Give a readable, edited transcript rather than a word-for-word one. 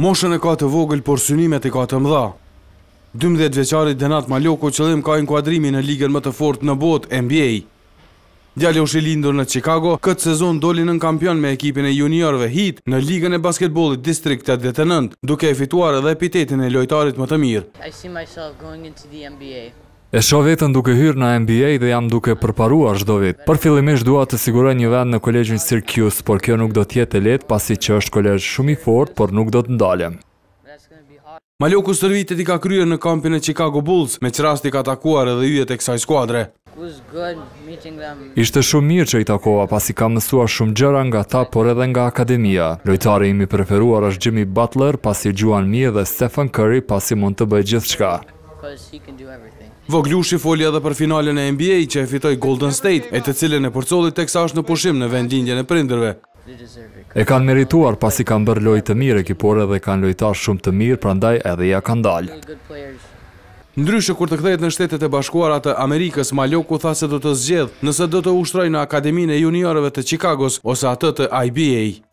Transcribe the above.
Moshën e ka të vogël, por synimet e ka të mëdha. 12 vjeçari Denat Maljoku qëllim ka inkuadrimi në ligën më të fortë në botë, NBA. Djali është i lindur në Chicago, këtë sezon doli nën kampion me ekipin e juniorëve Heat në ligën e basketbollit District 89, duke fituar edhe epitetin e lojtarit më të mirë. I see myself going into the NBA. E shoh veten duke hyrë në NBA dhe jam duke përparuar çdo vit. Por fillimisht dua të siguroj një vend në kolegjin Syracuse, por kjo nuk do të jetë e lehtë pasi që është kolegj shumë i fortë, por nuk do të ndalem. Maljoku stërvitet i ka kryer në kampin e Chicago Bulls, me çrasti ka takuar edhe yjet e kësaj skuadre. Ishte shumë mirë që i takova pasi kam mësuar shumë gjëra nga ta, por edhe nga akademia. Lojtari im i preferuar është Jimmy Butler, pasi Juan Mir dhe Stephen Curry, pasi mund të bëjë gjithçka. Voglushi foli edhe për finalen e NBA që e fitoi Golden State, e të cilën e përcolli teksa është në pushim në vendlindjen e prindërve. E kanë merituar pasi kanë bërë lojë të mirë ekipore dhe kanë lojtarë shumë të mirë, prandaj edhe ja kanë dalë. Ndryshe kur të kthehet në Shtetet e Bashkuara të Amerikës, Maljoku tha se do të zgjedh nëse do të ushtrojë në Akademinë e Juniorëve të Chicagos ose atë të IBA.